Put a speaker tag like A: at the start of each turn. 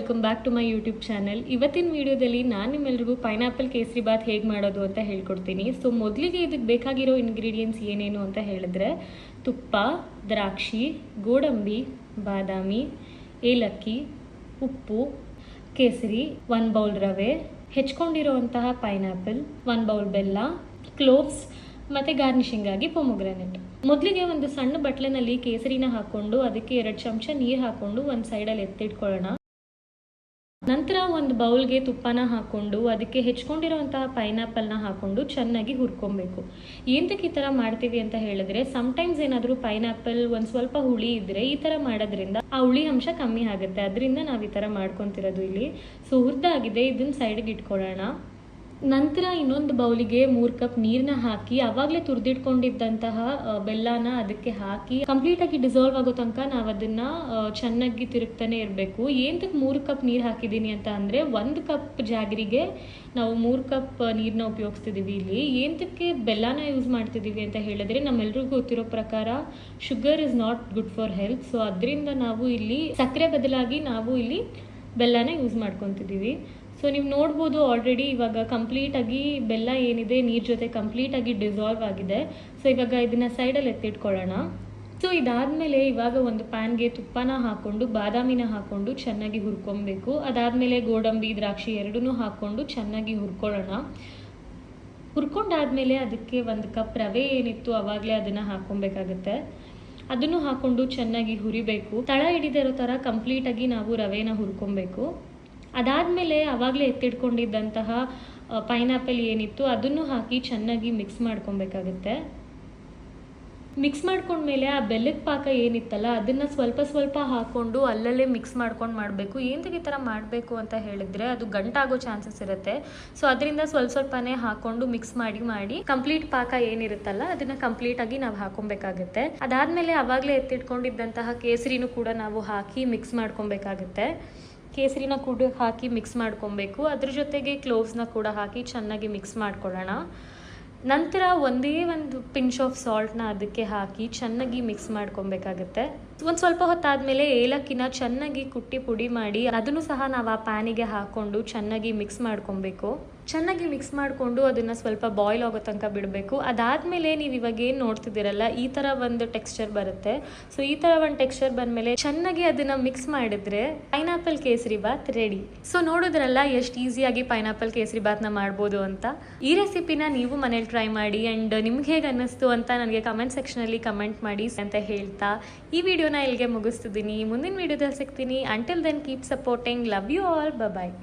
A: Welcome back to my YouTube channel. ಇವತ್ತಿನ ವಿಡಿಯೋದಲ್ಲಿ ನಾನು ನಿಮ್ಮೆಲ್ರಿಗೂ ಪೈನಾಪಲ್ ಕೇಸರಿ ಬಾತ್ ಹೇಗೆ ಮಾಡೋದು ಅಂತ ಹೇಳ್ಕೊಡ್ತೀನಿ. ಸೊ ಮೊದಲಿಗೆ ಇದಕ್ಕೆ ಬೇಕಾಗಿರೋ ಇಂಗ್ರೀಡಿಯೆಂಟ್ಸ್ ಏನೇನು ಅಂತ ಹೇಳಿದ್ರೆ ತುಪ್ಪ, ದ್ರಾಕ್ಷಿ, ಗೋಡಂಬಿ, ಬಾದಾಮಿ, ಏಲಕ್ಕಿ, ಉಪ್ಪು, ಕೇಸರಿ, 1 ಬೌಲ್ ರವೆ, ಹೆಚ್ಕೊಂಡಿರೋಂತಹ ಪೈನಾಪಲ್, 1 ಬೌಲ್ ಬೆಲ್ಲ, ಕ್ಲೋವ್ಸ್ ಮತ್ತು ಗಾರ್ನಿಷಿಂಗ್ ಆಗಿ ಪೊಮೊಗ್ರಾನೆಟ್. ಮೊದಲಿಗೆ ಒಂದು ಸಣ್ಣ ಬಟ್ಲಿನಲ್ಲಿ ಕೇಸರಿನ ಹಾಕ್ಕೊಂಡು ಅದಕ್ಕೆ 2 ಚಮಚ ನೀರು ಹಾಕ್ಕೊಂಡು ಒಂದು ಸೈಡಲ್ಲಿ ಎತ್ತಿಟ್ಕೊಳ್ಳೋಣ. ನಂತರ ಒಂದು ಬೌಲ್ಗೆ ತುಪ್ಪನ ಹಾಕ್ಕೊಂಡು ಅದಕ್ಕೆ ಹೆಚ್ಕೊಂಡಿರೋಂತಹ ಪೈನಾಪಲ್ನ ಹಾಕ್ಕೊಂಡು ಚೆನ್ನಾಗಿ ಹುರ್ಕೊಬೇಕು. ಏನಕ್ಕೆ ಈ ಥರ ಮಾಡ್ತೀವಿ ಅಂತ ಹೇಳಿದ್ರೆ, ಸಮ್ಟೈಮ್ಸ್ ಏನಾದರೂ ಪೈನಾಪಲ್ ಒಂದು ಸ್ವಲ್ಪ ಹುಳಿ ಇದ್ದರೆ ಈ ಥರ ಮಾಡೋದ್ರಿಂದ ಆ ಹುಳಿ ಅಂಶ ಕಮ್ಮಿ ಆಗುತ್ತೆ. ಅದರಿಂದ ನಾವು ಈ ಥರ ಮಾಡ್ಕೊತಿರೋದು ಇಲ್ಲಿ. ಸೊ ಹುರಿದಾಗಿದೆ, ಇದನ್ನು ಸೈಡ್ಗೆ ಇಟ್ಕೊಳ್ಳೋಣ. ನಂತರ ಇನ್ನೊಂದು ಬೌಲಿಗೆ 3 ಕಪ್ ನೀರನ್ನ ಹಾಕಿ ಆವಾಗಲೇ ತುರಿದಿಟ್ಕೊಂಡಿದ್ದಂತಹ ಬೆಲ್ಲನ ಅದಕ್ಕೆ ಹಾಕಿ ಕಂಪ್ಲೀಟಾಗಿ ಡಿಸಾಲ್ವ್ ಆಗೋ ತನಕ ನಾವು ಅದನ್ನು ಚೆನ್ನಾಗಿ ತಿರುಗ್ತಾನೆ ಇರಬೇಕು. ಏನಕ್ಕೆ 3 ಕಪ್ ನೀರು ಹಾಕಿದ್ದೀನಿ ಅಂತ ಅಂದರೆ, 1 ಕಪ್ ಜಾಗರಿಗೆ ನಾವು 3 ಕಪ್ ನೀರನ್ನ ಉಪಯೋಗಿಸ್ತಿದ್ದೀವಿ ಇಲ್ಲಿ. ಏನಕ್ಕೆ ಬೆಲ್ಲನ ಯೂಸ್ ಮಾಡ್ತಿದ್ದೀವಿ ಅಂತ ಹೇಳಿದ್ರೆ, ನಮ್ಮೆಲ್ರಿಗೂ ಗೊತ್ತಿರೋ ಪ್ರಕಾರ sugar is not good for health. So ಅದರಿಂದ ನಾವು ಇಲ್ಲಿ ಸಕ್ಕರೆ ಬದಲಾಗಿ ನಾವು ಇಲ್ಲಿ ಬೆಲ್ಲನ ಯೂಸ್ ಮಾಡ್ಕೊತಿದ್ದೀವಿ. ಸೊ ನೀವು ನೋಡ್ಬೋದು ಆಲ್ರೆಡಿ ಇವಾಗ ಕಂಪ್ಲೀಟಾಗಿ ಬೆಲ್ಲ ಏನಿದೆ ನೀರು ಜೊತೆ ಕಂಪ್ಲೀಟಾಗಿ ಡಿಸಾಲ್ವ್ ಆಗಿದೆ. ಸೊ ಇವಾಗ ಇದನ್ನು ಸೈಡಲ್ಲಿ ಎತ್ತಿಟ್ಕೊಳ್ಳೋಣ. ಸೊ ಇದಾದಮೇಲೆ ಇವಾಗ ಒಂದು ಪ್ಯಾನ್ಗೆ ತುಪ್ಪನ ಹಾಕ್ಕೊಂಡು ಬಾದಾಮಿನ ಹಾಕ್ಕೊಂಡು ಚೆನ್ನಾಗಿ ಹುರ್ಕೊಬೇಕು. ಅದಾದಮೇಲೆ ಗೋಡಂಬಿ, ದ್ರಾಕ್ಷಿ ಎರಡನ್ನೂ ಹಾಕ್ಕೊಂಡು ಚೆನ್ನಾಗಿ ಹುರ್ಕೊಳ್ಳೋಣ. ಹುರ್ಕೊಂಡಾದ್ಮೇಲೆ ಅದಕ್ಕೆ 1 ಕಪ್ ರವೆ ಏನಿತ್ತು ಆವಾಗಲೇ ಅದನ್ನು ಹಾಕ್ಕೊಬೇಕಾಗತ್ತೆ. ಅದನ್ನು ಹಾಕ್ಕೊಂಡು ಚೆನ್ನಾಗಿ ಹುರಿಬೇಕು. ತಳ ಹಿಡಿದಿರೋ ಥರ ಕಂಪ್ಲೀಟಾಗಿ ನಾವು ರವೆನ ಹುರ್ಕೊಬೇಕು. ಅದಾದಮೇಲೆ ಆವಾಗಲೇ ಎತ್ತಿಟ್ಕೊಂಡಿದ್ದಂತಹ ಪೈನಾಪಲ್ ಏನಿತ್ತು ಅದನ್ನು ಹಾಕಿ ಚೆನ್ನಾಗಿ ಮಿಕ್ಸ್ ಮಾಡ್ಕೊಬೇಕಾಗತ್ತೆ. ಮಿಕ್ಸ್ ಮಾಡ್ಕೊಂಡ್ಮೇಲೆ ಆ ಬೆಲ್ಲದ ಪಾಕ ಏನಿತ್ತಲ್ಲ ಅದನ್ನು ಸ್ವಲ್ಪ ಸ್ವಲ್ಪ ಹಾಕ್ಕೊಂಡು ಅಲ್ಲಲ್ಲೇ ಮಿಕ್ಸ್ ಮಾಡ್ಕೊಂಡು ಮಾಡಬೇಕು. ಏನಕ್ಕೆ ಈ ಥರ ಮಾಡಬೇಕು ಅಂತ ಹೇಳಿದರೆ, ಅದು ಗಂಟಾಗೋ ಚಾನ್ಸಸ್ ಇರುತ್ತೆ. ಸೊ ಅದರಿಂದ ಸ್ವಲ್ಪನೇ ಹಾಕ್ಕೊಂಡು ಮಿಕ್ಸ್ ಮಾಡಿ ಕಂಪ್ಲೀಟ್ ಪಾಕ ಏನಿರುತ್ತಲ್ಲ ಅದನ್ನು ಕಂಪ್ಲೀಟಾಗಿ ನಾವು ಹಾಕ್ಕೊಬೇಕಾಗತ್ತೆ. ಅದಾದಮೇಲೆ ಆವಾಗಲೇ ಎತ್ತಿಟ್ಕೊಂಡಿದ್ದಂತಹ ಕೇಸರಿನೂ ಕೂಡ ನಾವು ಹಾಕಿ ಮಿಕ್ಸ್ ಮಾಡ್ಕೊಬೇಕಾಗತ್ತೆ. ಕೇಸರಿನ ಕೂಡ ಹಾಕಿ ಮಿಕ್ಸ್ ಮಾಡ್ಕೊಬೇಕು. ಅದ್ರ ಜೊತೆಗೆ ಕ್ಲೋವ್ಸ್ನ ಕೂಡ ಹಾಕಿ ಚೆನ್ನಾಗಿ ಮಿಕ್ಸ್ ಮಾಡ್ಕೊಳ್ಳೋಣ. ನಂತರ ಒಂದೇ ಒಂದು ಪಿಂಚ್ ಆಫ್ ಸಾಲ್ಟ್ನ ಅದಕ್ಕೆ ಹಾಕಿ ಚೆನ್ನಾಗಿ ಮಿಕ್ಸ್ ಮಾಡ್ಕೊಬೇಕಾಗತ್ತೆ. ಒಂದು ಸ್ವಲ್ಪ ಹೊತ್ತಾದಮೇಲೆ ಏಲಕ್ಕಿನ ಚೆನ್ನಾಗಿ ಕುಟ್ಟಿ ಪುಡಿ ಮಾಡಿ ಅದನ್ನು ಸಹ ನಾವು ಆ ಪ್ಯಾನಿಗೆ ಹಾಕ್ಕೊಂಡು ಚೆನ್ನಾಗಿ ಮಿಕ್ಸ್ ಮಾಡ್ಕೊಬೇಕು. ಚೆನ್ನಾಗಿ ಮಿಕ್ಸ್ ಮಾಡಿಕೊಂಡು ಅದನ್ನು ಸ್ವಲ್ಪ ಬಾಯ್ಲ್ ಆಗೋ ತನಕ ಬಿಡಬೇಕು. ಅದಾದಮೇಲೆ ನೀವು ಇವಾಗ ಏನು ನೋಡ್ತಿದ್ದೀರಲ್ಲ ಈ ಥರ ಒಂದು ಟೆಕ್ಸ್ಚರ್ ಬರುತ್ತೆ. ಸೊ ಈ ಥರ ಒಂದು ಟೆಕ್ಸ್ಚರ್ ಬಂದಮೇಲೆ ಚೆನ್ನಾಗಿ ಅದನ್ನು ಮಿಕ್ಸ್ ಮಾಡಿದ್ರೆ pineapple kesari bath ready. So ನೋಡಿದ್ರಲ್ಲ ಎಷ್ಟು ಈಸಿಯಾಗಿ ಪೈನಾಪಲ್ ಕೇಸರಿ ಬಾತ್ನ ಮಾಡ್ಬೋದು ಅಂತ. ಈ ರೆಸಿಪಿನ ನೀವು ಮನೇಲಿ ಟ್ರೈ ಮಾಡಿ ಆ್ಯಂಡ್ ನಿಮ್ಗೆ ಹೇಗೆ ಅನ್ನಿಸ್ತು ಅಂತ ನನಗೆ ಕಮೆಂಟ್ ಸೆಕ್ಷನಲ್ಲಿ ಕಮೆಂಟ್ ಮಾಡಿ ಅಂತ ಹೇಳ್ತಾ ಈ ವಿಡಿಯೋನ ಇಲ್ಲಿಗೆ ಮುಗಿಸ್ತಿದ್ದೀನಿ. ಮುಂದಿನ ವಿಡಿಯೋದಲ್ಲಿ ಸಿಗ್ತೀನಿ. Until then keep supporting. Love you all. Bye.